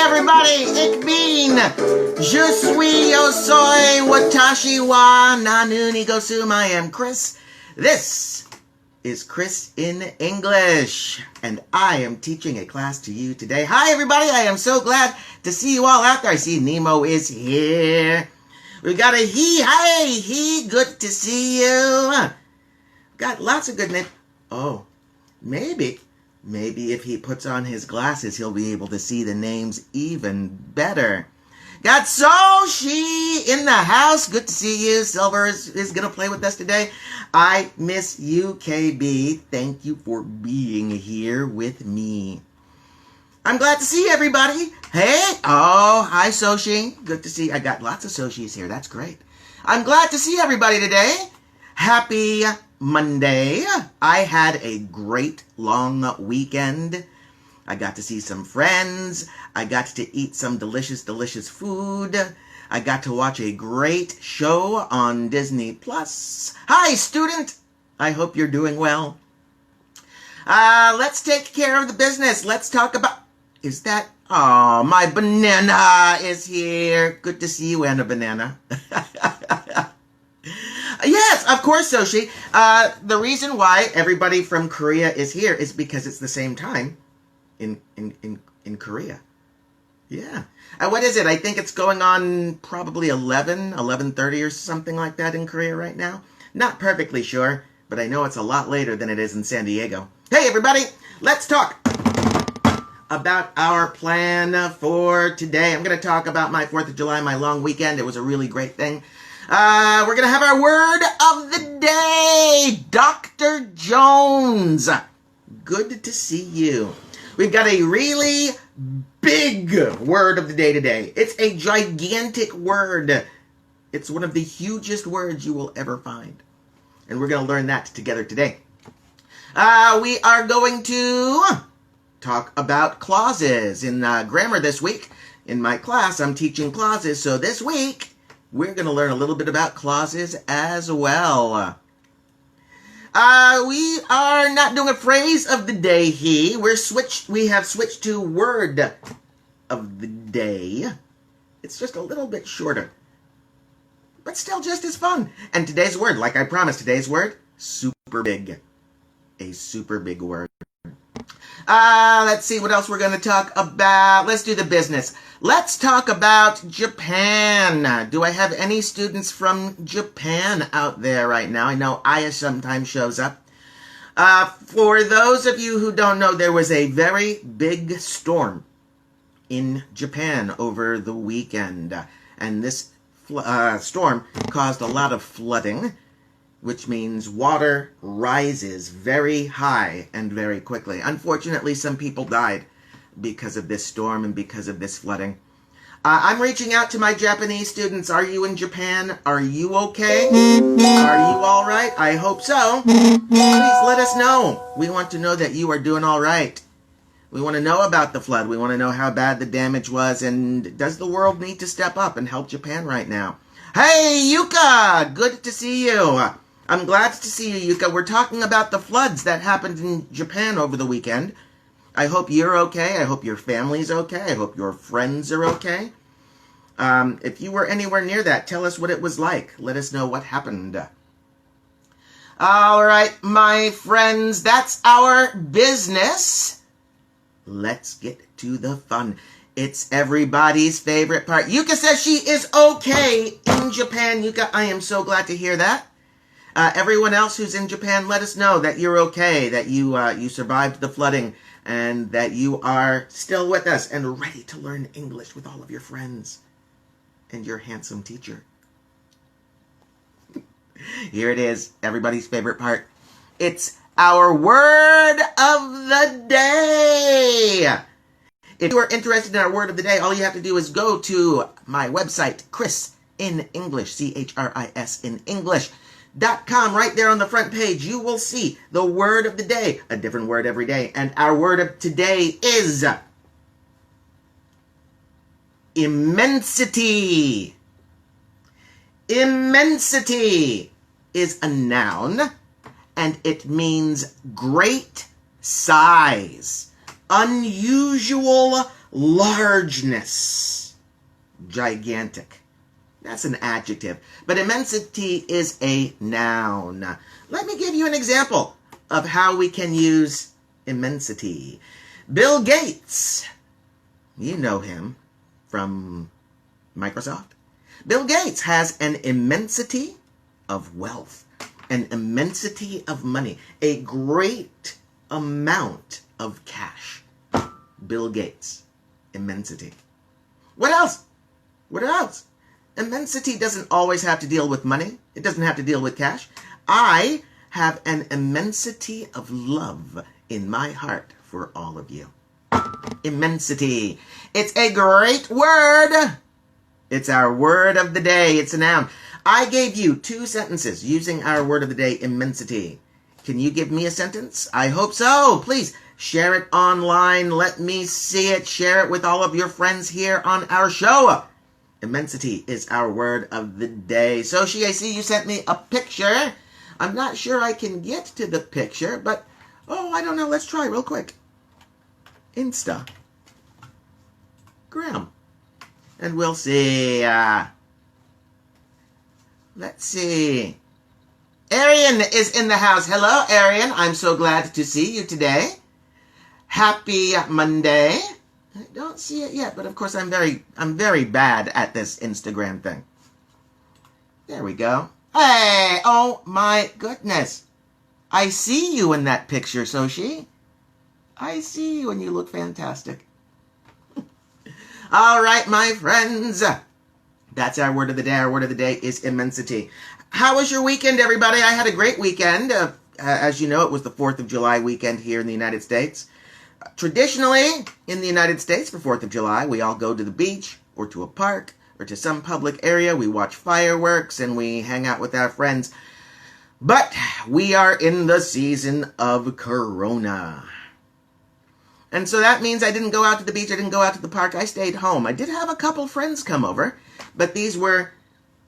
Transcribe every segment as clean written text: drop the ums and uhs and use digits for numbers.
everybody, ik bin, je suis, yo soy, watashi wa, nanu ni gosum, I am Chris. This is Chris in English, and I am teaching a class to you today. Hi everybody, I am so glad to see you all out there. I see Nemo is here. We got a he, hi, he, good to see you. Got lots of good names. Oh, maybe if he puts on his glasses, he'll be able to see the names even better. Got Soshi in the house. Good to see you. Silver is going to play with us today. I miss you, KB. Thank you for being here with me. I'm glad to see everybody. Hey. Oh, hi, Soshi. Good to see. I got lots of Soshis here. That's great. I'm glad to see everybody today. Happy Monday. I had a great long weekend. I got to see some friends. I got to eat some delicious, delicious food. I got to watch a great show on Disney Plus. Hi, student. I hope you're doing well. Let's take care of the business. Let's talk about... Is that... Oh, my banana is here. Good to see you, Anna Banana. Yes, of course, Soshi. The reason why everybody from Korea is here is because it's the same time in Korea. Yeah. What is it? I think it's going on probably 11:30 or something like that in Korea right now. Not perfectly sure, but I know it's a lot later than it is in San Diego. Hey, everybody, let's talk about our plan for today. I'm going to talk about my 4th of July, my long weekend. It was a really great thing. We're going to have our word of the day, Dr. Jones. Good to see you. We've got a really big word of the day today. It's a gigantic word. It's one of the hugest words you will ever find. And we're going to learn that together today. We are going to talk about clauses in grammar this week. In my class, I'm teaching clauses, so this week we're going to learn a little bit about clauses as well. We are not doing a phrase of the day here. We have switched to word of the day. It's just a little bit shorter, but still just as fun. And today's word, like I promised, today's word, super big. A super big word. Let's see what else we're going to talk about. Let's do the business. Let's talk about Japan. Do I have any students from Japan out there right now? I know Aya sometimes shows up. For those of you who don't know, there was a very big storm in Japan over the weekend. And this storm caused a lot of flooding, which means water rises very high and very quickly. Unfortunately, some people died because of this storm and because of this flooding. I'm reaching out to my Japanese students. Are you in Japan? Are you okay? Are you all right? I hope so. Please let us know. We want to know that you are doing all right. We want to know about the flood. We want to know how bad the damage was. And does the world need to step up and help Japan right now? Hey, Yuka! Good to see you. I'm glad to see you, Yuka. We're talking about the floods that happened in Japan over the weekend. I hope you're okay. I hope your family's okay. I hope your friends are okay. If you were anywhere near that, tell us what it was like. Let us know what happened. All right, my friends, that's our business. Let's get to the fun. It's everybody's favorite part. Yuka says she is okay in Japan. Yuka, I am so glad to hear that. Everyone else who's in Japan, let us know that you're okay, that you survived the flooding, and that you are still with us and ready to learn English with all of your friends and your handsome teacher. Here it is, everybody's favorite part. It's our word of the day. If you are interested in our word of the day, all you have to do is go to my website, Chris in English, C-H-R-I-S in English.com. Right there on the front page, you will see the word of the day, a different word every day. And our word of today is immensity. Immensity is a noun, and it means great size, unusual Largeness. Gigantic. That's an adjective. But immensity is a noun. Let me give you an example of how we can use immensity. Bill Gates. You know him from Microsoft. Bill Gates has an immensity of wealth, an immensity of money, a great amount of cash. Bill Gates. Immensity. What else? What else? Immensity doesn't always have to deal with money. It doesn't have to deal with cash. I have an immensity of love in my heart for all of you. Immensity. It's a great word. It's our word of the day. It's a noun. I gave you 2 sentences using our word of the day, immensity. Can you give me a sentence? I hope so. Please share it online. Let me see it. Share it with all of your friends here on our show. Immensity is our word of the day. Soshi, I see you sent me a picture. I'm not sure I can get to the picture, but, I don't know. Let's try real quick. Instagram. And we'll see. Let's see. Arian is in the house. Hello, Arian. I'm so glad to see you today. Happy Monday. I don't see it yet, but of course I'm very bad at this Instagram thing. There we go. Hey, oh my goodness. I see you in that picture, Soshi. I see you and you look fantastic. All right, my friends. That's our word of the day. Our word of the day is immensity. How was your weekend, everybody? I had a great weekend. As you know, it was the 4th of July weekend here in the United States. Traditionally, in the United States, for 4th of July, we all go to the beach or to a park or to some public area. We watch fireworks and we hang out with our friends. But we are in the season of Corona. And so that means I didn't go out to the beach. I didn't go out to the park. I stayed home. I did have a couple friends come over, but these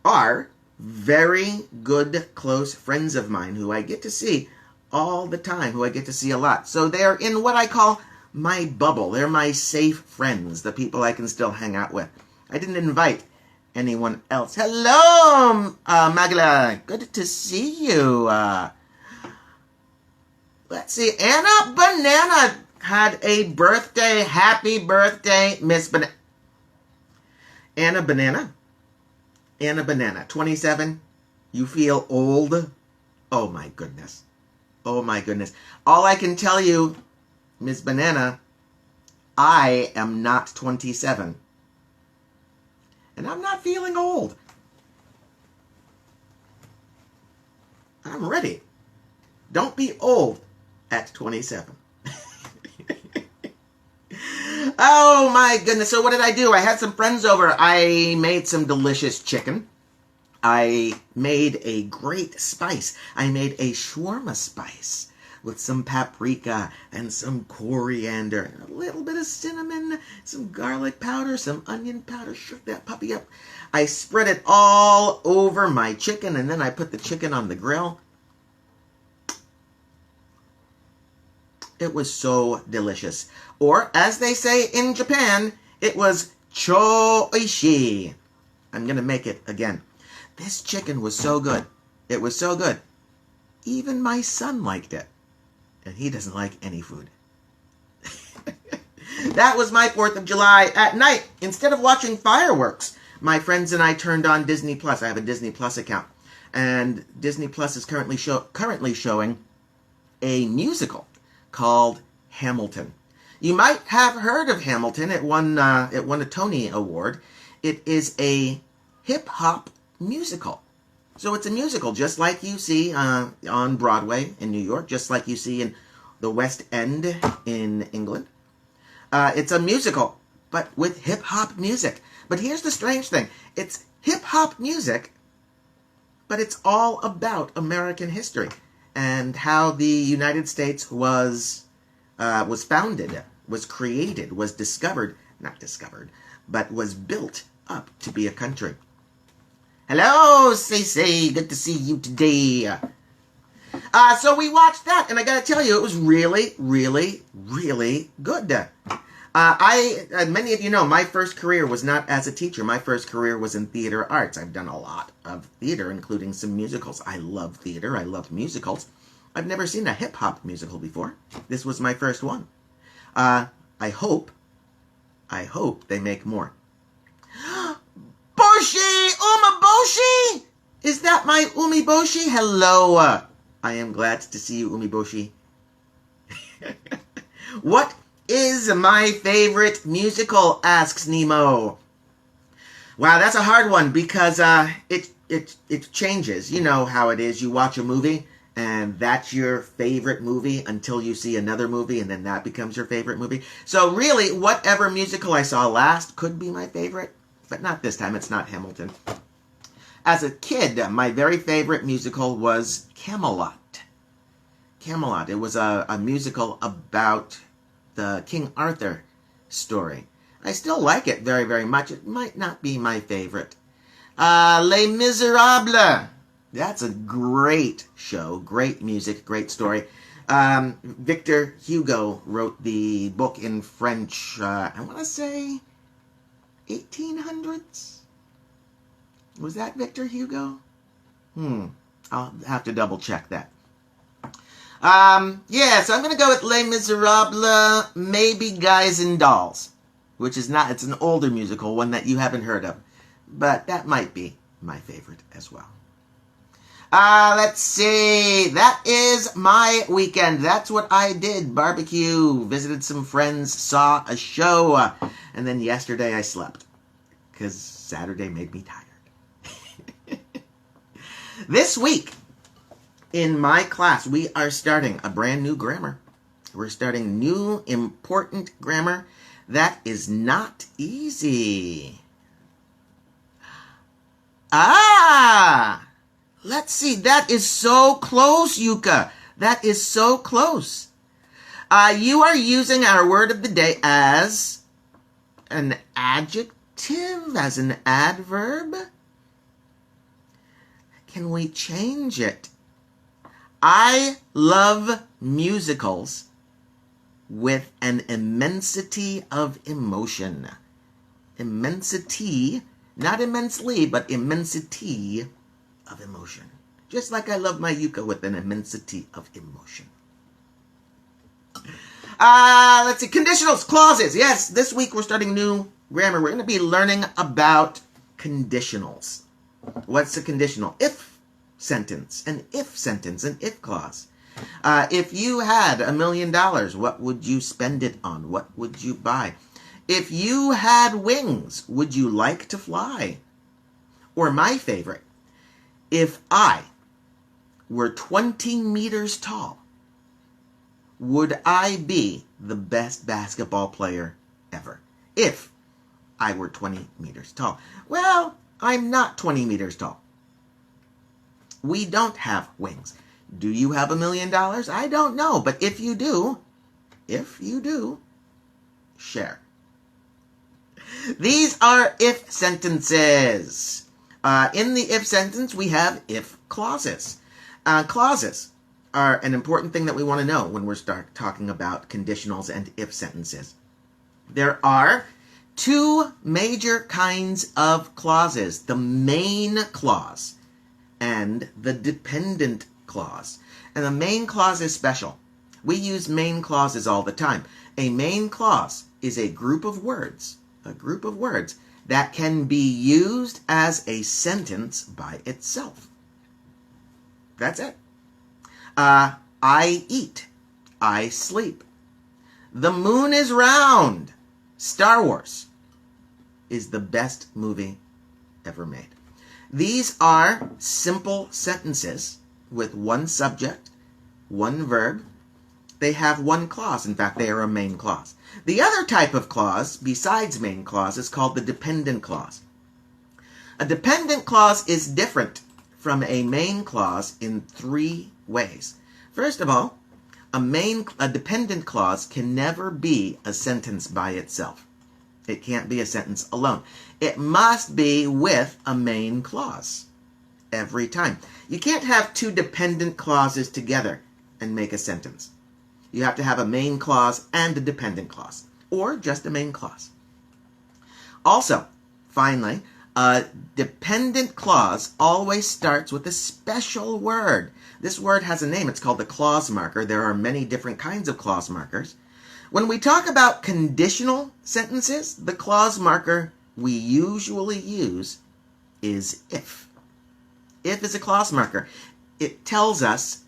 are very good, close friends of mine who I get to see all the time, who I get to see a lot. So they're in what I call my bubble. They're my safe friends, the people I can still hang out with. I didn't invite anyone else. Hello, Magla. Good to see you. Let's see. Anna Banana had a birthday. Happy birthday, Miss Banana. Anna Banana. Anna Banana, 27. You feel old? Oh my goodness. Oh my goodness. All I can tell you, Miss Banana, I am not 27. And I'm not feeling old. I'm ready. Don't be old at 27. Oh my goodness. So what did I do? I had some friends over. I made some delicious chicken. I made a great spice. I made a shawarma spice with some paprika and some coriander and a little bit of cinnamon, some garlic powder, some onion powder. Shook that puppy up. I spread it all over my chicken and then I put the chicken on the grill. It was so delicious. Or, as they say in Japan, it was choishi. I'm going to make it again. This chicken was so good. It was so good. Even my son liked it. And he doesn't like any food. That was my 4th of July at night. Instead of watching fireworks, my friends and I turned on Disney Plus. I have a Disney Plus account. And Disney Plus is currently showing a musical called Hamilton. You might have heard of Hamilton. It won a Tony Award. It is a hip-hop musical. So it's a musical just like you see on Broadway in New York, just like you see in the West End in England. It's a musical, but with hip-hop music. But here's the strange thing. It's hip-hop music, but it's all about American history and how the United States was founded, was created, was discovered, not discovered, but was built up to be a country. Hello, Cece. Good to see you today. So we watched that, and I gotta tell you, it was really, really, really good. Many of you know, my first career was not as a teacher. My first career was in theater arts. I've done a lot of theater, including some musicals. I love theater. I love musicals. I've never seen a hip-hop musical before. This was my first one. I hope they make more. Boshi! Umaboshi! Is that my Umiboshi? Hello. I am glad to see you, Umiboshi. What is my favorite musical? Asks Nemo. Wow, that's a hard one because it changes. You know how it is. You watch a movie and that's your favorite movie until you see another movie and then that becomes your favorite movie. So really, whatever musical I saw last could be my favorite, but not this time. It's not Hamilton. As a kid, my very favorite musical was Camelot. Camelot. It was a musical about the King Arthur story. I still like it very, very much. It might not be my favorite. Les Miserables. That's a great show. Great music. Great story. Victor Hugo wrote the book in French, I want to say 1800s? Was that Victor Hugo? I'll have to double check that. Yeah, so I'm going to go with Les Miserables, maybe Guys and Dolls, which is not, it's an older musical, one that you haven't heard of, but that might be my favorite as well. Let's see, that is my weekend. That's what I did. Barbecue, visited some friends, saw a show, and then yesterday I slept, because Saturday made me tired. This week, in my class, we are starting a brand new grammar. We're starting new, important grammar that is not easy. Let's see. That is so close, Yuka. That is so close. You are using our word of the day as an adjective, as an adverb. Can we change it? I love musicals with an immensity of emotion. Immensity, not immensely, but immensity of emotion. Just like I love my Yuka with an immensity of emotion. Let's see, conditionals, clauses. Yes, this week we're starting new grammar. We're going to be learning about conditionals. What's a conditional? If sentence, an if sentence, an if clause. If you had $1 million, what would you spend it on? What would you buy? If you had wings, would you like to fly? Or my favorite, if I were 20 meters tall, would I be the best basketball player ever? If I were 20 meters tall. Well, I'm not 20 meters tall. We don't have wings. Do you have $1 million? I don't know, but if you do, share. These are if sentences. In the if sentence, we have if clauses. Clauses are an important thing that we want to know when we start talking about conditionals and if sentences. There are two major kinds of clauses, the main clause and the dependent clause. And the main clause is special. We use main clauses all the time. A main clause is a group of words that can be used as a sentence by itself. That's it. I eat. I sleep. The moon is round. Star Wars is the best movie ever made. These are simple sentences with one subject, one verb. They have one clause. In fact, they are a main clause. The other type of clause, besides main clause, is called the dependent clause. A dependent clause is different from a main clause in three ways. First of all, a dependent clause can never be a sentence by itself. It can't be a sentence alone. It must be with a main clause every time. You can't have two dependent clauses together and make a sentence. You have to have a main clause and a dependent clause. or just a main clause. Also, finally, a dependent clause always starts with a special word. This word has a name. It's called the clause marker. There are many different kinds of clause markers. When we talk about conditional sentences, the clause marker we usually use is if. If is a clause marker. It tells us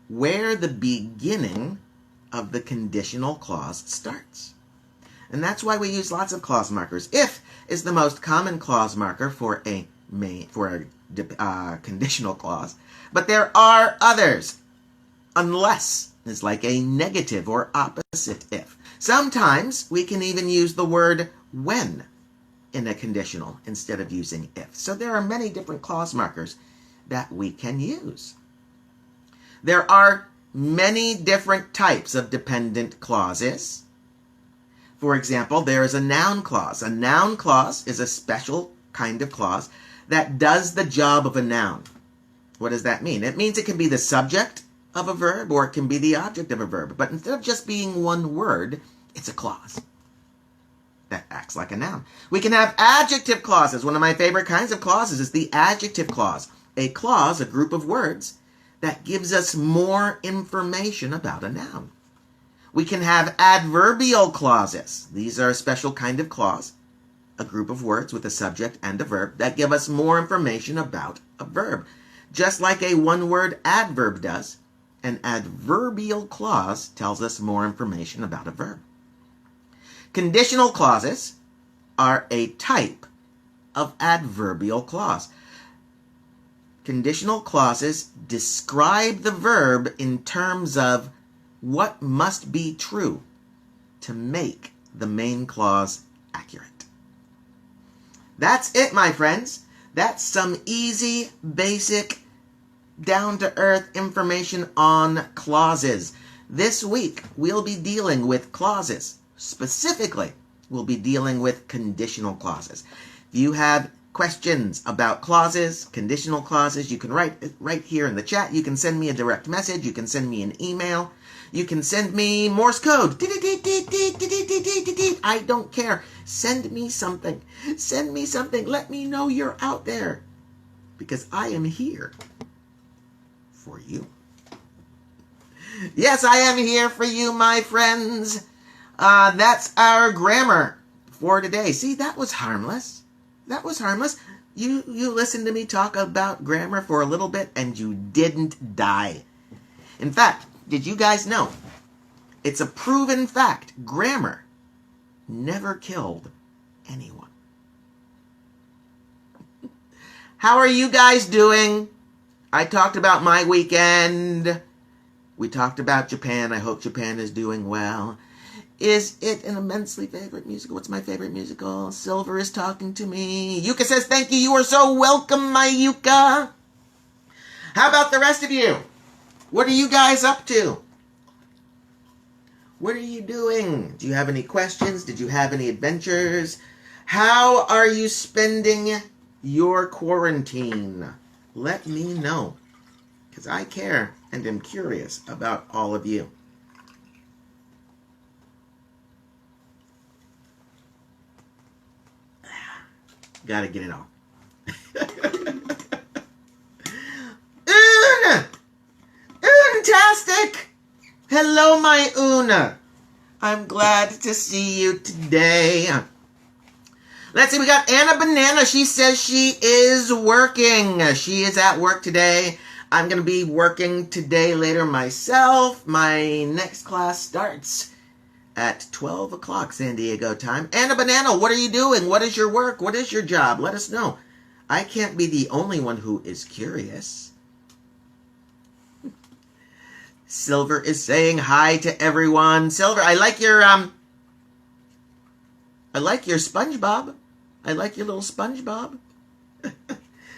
where the beginning of the conditional clause starts. And that's why we use lots of clause markers. If is the most common clause marker for a conditional clause, but there are others. Unless is like a negative or opposite if. Sometimes we can even use the word when in a conditional instead of using if. So there are many different clause markers that we can use. There are many different types of dependent clauses. For example, there is a noun clause. A noun clause is a special kind of clause that does the job of a noun. What does that mean? It means it can be the subject of a verb or it can be the object of a verb. But instead of just being one word, it's a clause that acts like a noun. We can have adjective clauses. One of my favorite kinds of clauses is the adjective clause. A clause, a group of words, that gives us more information about a noun. We can have adverbial clauses. These are a special kind of clause, a group of words with a subject and a verb that give us more information about a verb. Just like a one-word adverb does, an adverbial clause tells us more information about a verb. Conditional clauses are a type of adverbial clause. Conditional clauses describe the verb in terms of what must be true to make the main clause accurate. That's it, my friends. That's some easy, basic, down-to-earth information on clauses. This week, we'll be dealing with clauses. Specifically, we'll be dealing with conditional clauses. If you have questions about clauses, conditional clauses, you can write right here in the chat. You can send me a direct message. You can send me an email. You can send me Morse code. I don't care. Send me something. Send me something. Let me know you're out there. Because I am here for you. Yes, I am here for you, my friends. That's our grammar for today. See, that was harmless. That was harmless. You listened to me talk about grammar for a little bit and you didn't die. In fact, did you guys know? It's a proven fact. Grammar never killed anyone. How are you guys doing? I talked about my weekend. We talked about Japan. I hope Japan is doing well. Is it an immensely favorite musical? What's my favorite musical? Silver is talking to me. Yuka says, thank you. You are so welcome, my Yuka. How about the rest of you? What are you guys up to? What are you doing? Do you have any questions? Did you have any adventures? How are you spending your quarantine? Let me know, because I care and am curious about all of you. Gotta get it all. Fantastic! Hello, my Una. I'm glad to see you today. Let's see, we got Anna Banana. She says she is working. She is at work today. I'm going to be working today later myself. My next class starts at 12 o'clock San Diego time. Anna Banana, what are you doing? What is your work? What is your job? Let us know. I can't be the only one who is curious. Silver is saying hi to everyone. Silver, I like your SpongeBob. I like your little SpongeBob.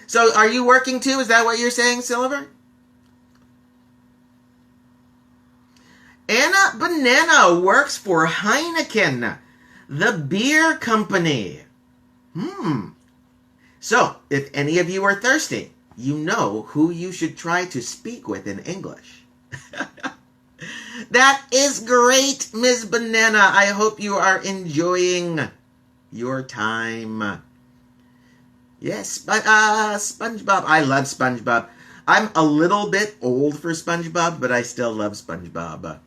So, are you working too? Is that what you're saying, Silver? Anna Banana works for Heineken, the beer company. So, if any of you are thirsty, you know who you should try to speak with in English. That is great, Ms. Banana. I hope you are enjoying your time. Yes, but SpongeBob. I love SpongeBob. I'm a little bit old for SpongeBob, but I still love SpongeBob.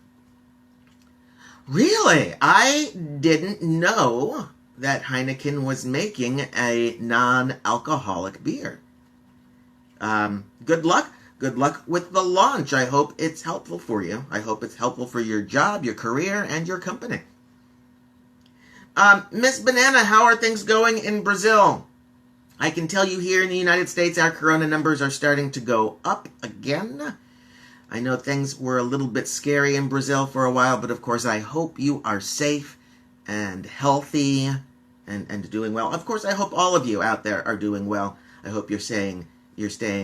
Really? I didn't know that Heineken was making a non-alcoholic beer. Good luck. Good luck with the launch. I hope it's helpful for you. I hope it's helpful for your job, your career, and your company. Miss Banana, how are things going in Brazil? I can tell you here in the United States, our corona numbers are starting to go up again. I know things were a little bit scary in Brazil for a while, but of course I hope you are safe and healthy and doing well. Of course, I hope all of you out there are doing well. I hope you're staying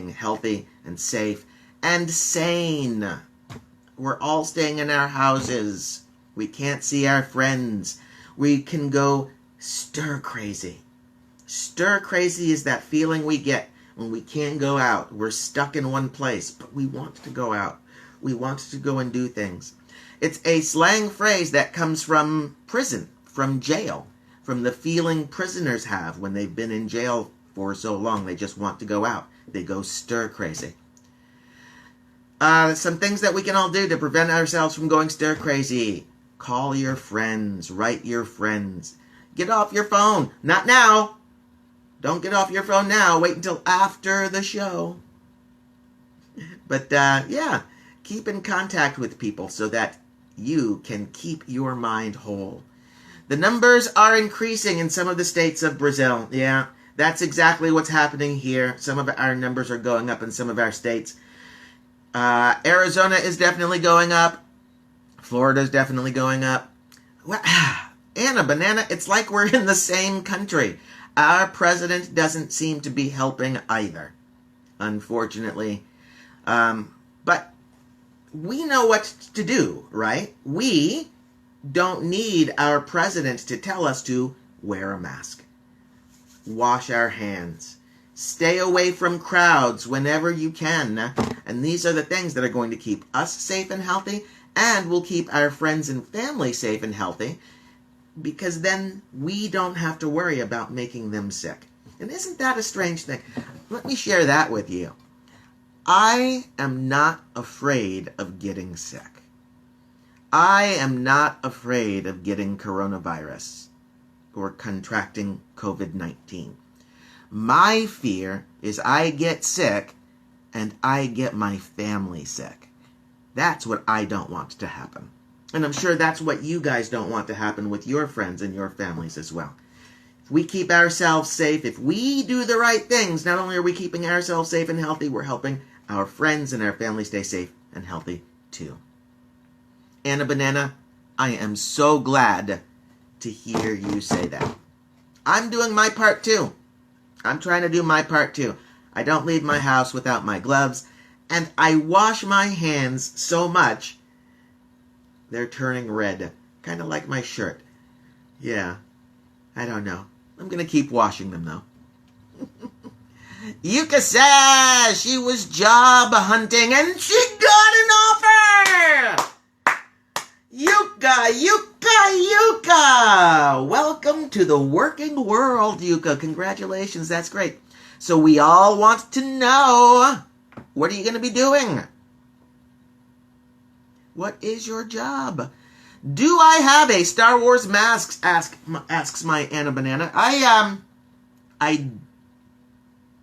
healthy and safe and sane. We're all staying in our houses. We can't see our friends. We can go stir crazy. Stir crazy is that feeling we get when we can't go out. We're stuck in one place, but we want to go out. We want to go and do things. It's a slang phrase that comes from prison, from jail, from the feeling prisoners have when they've been in jail for so long. They just want to go out. They go stir crazy. Some things that we can all do to prevent ourselves from going stir crazy. Call your friends. Write your friends. Get off your phone. Not now. Don't get off your phone now. Wait until after the show. But yeah, keep in contact with people so that you can keep your mind whole. The numbers are increasing in some of the states of Brazil. Yeah, that's exactly what's happening here. Some of our numbers are going up in some of our states. Arizona is definitely going up. Florida is definitely going up. Well, Anna Banana, it's like we're in the same country. Our president doesn't seem to be helping either, unfortunately. But we know what to do, right? We don't need our president to tell us to wear a mask, wash our hands, stay away from crowds whenever you can. And these are the things that are going to keep us safe and healthy, and will keep our friends and family safe and healthy, because then we don't have to worry about making them sick. And isn't that a strange thing? Let me share that with you. I am not afraid of getting sick. I am not afraid of getting coronavirus or contracting COVID-19. My fear is I get sick and I get my family sick. That's what I don't want to happen. And I'm sure that's what you guys don't want to happen with your friends and your families as well. If we keep ourselves safe, if we do the right things, not only are we keeping ourselves safe and healthy, we're helping our friends and our family stay safe and healthy too. Anna Banana, I am so glad to hear you say that. I'm doing my part too. I'm trying to do my part too. I don't leave my house without my gloves, and I wash my hands so much they're turning red, kind of like my shirt. Yeah, I don't know. I'm going to keep washing them, though. Yuka says she was job hunting and she got an offer! Yuka! Welcome to the working world, Yuka. Congratulations, that's great. So we all want to know, what are you going to be doing? What is your job? Do I have a Star Wars mask? Asks my Anna Banana. I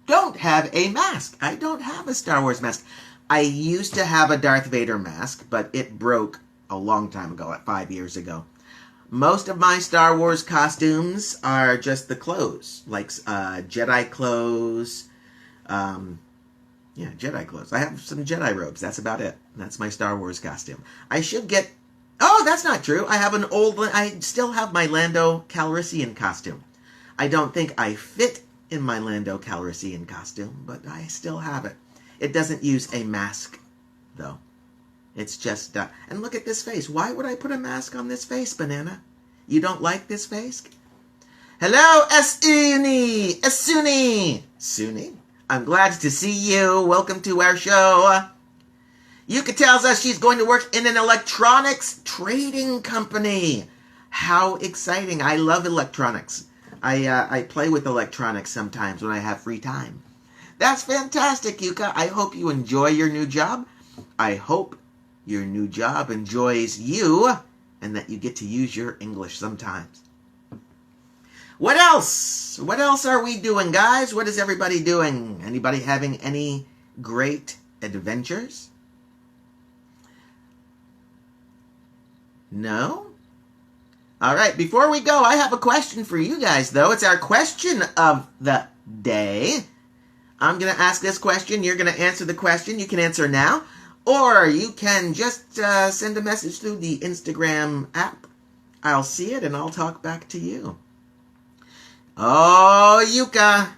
don't have a mask. I don't have a Star Wars mask. I used to have a Darth Vader mask, but it broke a long time ago, like 5 years ago. Most of my Star Wars costumes are just the clothes, like Jedi clothes. Yeah, Jedi clothes. I have some Jedi robes. That's about it. That's my Star Wars costume. I should get... Oh, that's not true. I still have my Lando Calrissian costume. I don't think I fit in my Lando Calrissian costume, but I still have it. It doesn't use a mask, though. It's just... and look at this face. Why would I put a mask on this face, Banana? You don't like this face? Hello, Esuni! Suni! I'm glad to see you. Welcome to our show. Yuka tells us she's going to work in an electronics trading company. How exciting. I love electronics. I play with electronics sometimes when I have free time. That's fantastic, Yuka. I hope you enjoy your new job. I hope your new job enjoys you and that you get to use your English sometimes. What else? What else are we doing, guys? What is everybody doing? Anybody having any great adventures? No? All right, before we go, I have a question for you guys, though. It's our question of the day. I'm going to ask this question. You're going to answer the question. You can answer now, or you can just send a message through the Instagram app. I'll see it, and I'll talk back to you. Oh, Yuka.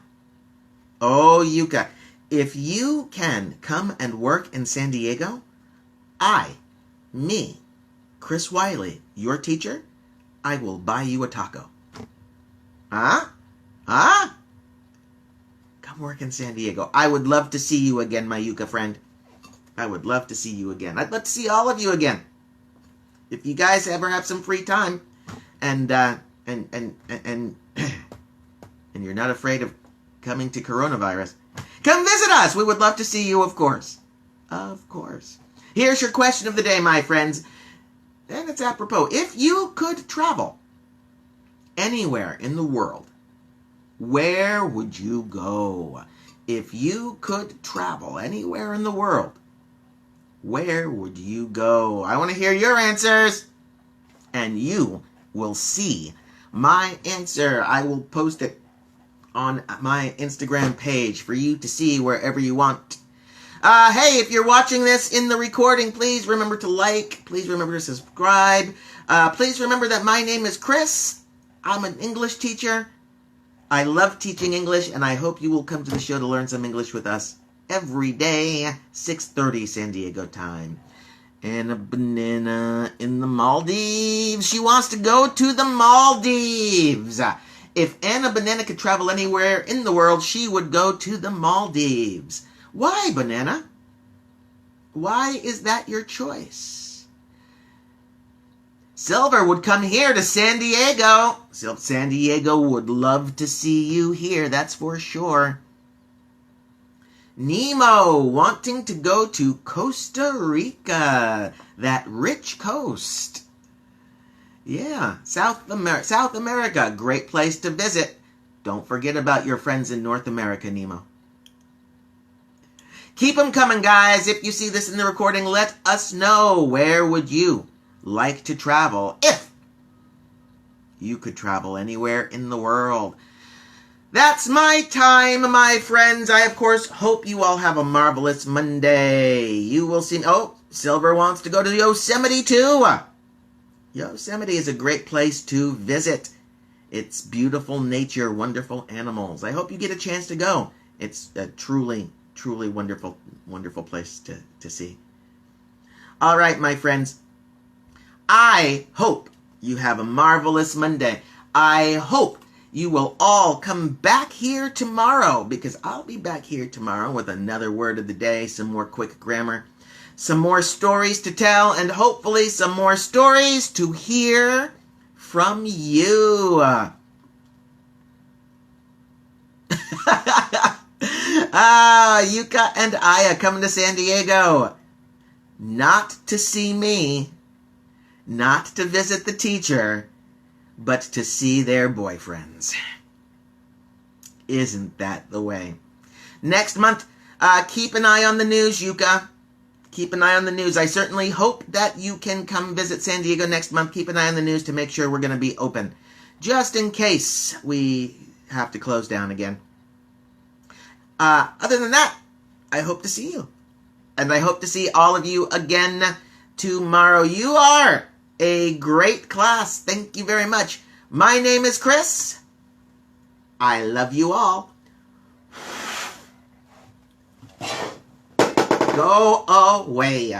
Oh, Yuka. If you can come and work in San Diego, me, Chris Wiley, your teacher, I will buy you a taco. Huh? Huh? Come work in San Diego. I would love to see you again, my Yuka friend. I would love to see you again. I'd love to see all of you again. If you guys ever have some free time and you're not afraid of coming to coronavirus, come visit us. We would love to see you, of course. Of course. Here's your question of the day, my friends. And it's apropos. If you could travel anywhere in the world, where would you go? If you could travel anywhere in the world, where would you go? I want to hear your answers. And you will see my answer. I will post it on my Instagram page for you to see wherever you want. Hey, if you're watching this in the recording, please remember to like. Please remember to subscribe. Please remember that my name is Chris. I'm an English teacher. I love teaching English, and I hope you will come to the show to learn some English with us every day, 6:30 San Diego time. Anna Banana in the Maldives. She wants to go to the Maldives. If Anna Banana could travel anywhere in the world, she would go to the Maldives. Why, Banana? Why is that your choice? Silver would come here to San Diego. San Diego would love to see you here, that's for sure. Nemo wanting to go to Costa Rica, that rich coast. Yeah, South America, great place to visit. Don't forget about your friends in North America, Nemo. Keep them coming, guys. If you see this in the recording, let us know. Where would you like to travel if you could travel anywhere in the world? That's my time, my friends. I, of course, hope you all have a marvelous Monday. You will see... Oh, Silver wants to go to Yosemite, too. Yosemite is a great place to visit. It's beautiful nature, wonderful animals. I hope you get a chance to go. It's a truly wonderful, wonderful place to see. All right, my friends. I hope you have a marvelous Monday. I hope you will all come back here tomorrow, because I'll be back here tomorrow with another word of the day, some more quick grammar, some more stories to tell, and hopefully some more stories to hear from you. Yuka and Aya coming to San Diego. Not to see me, not to visit the teacher, but to see their boyfriends. Isn't that the way? Next month, keep an eye on the news, Yuka. Keep an eye on the news. I certainly hope that you can come visit San Diego next month. Keep an eye on the news to make sure we're going to be open, just in case we have to close down again. Other than that, I hope to see you. And I hope to see all of you again tomorrow. You are a great class. Thank you very much. My name is Chris. I love you all. Go away.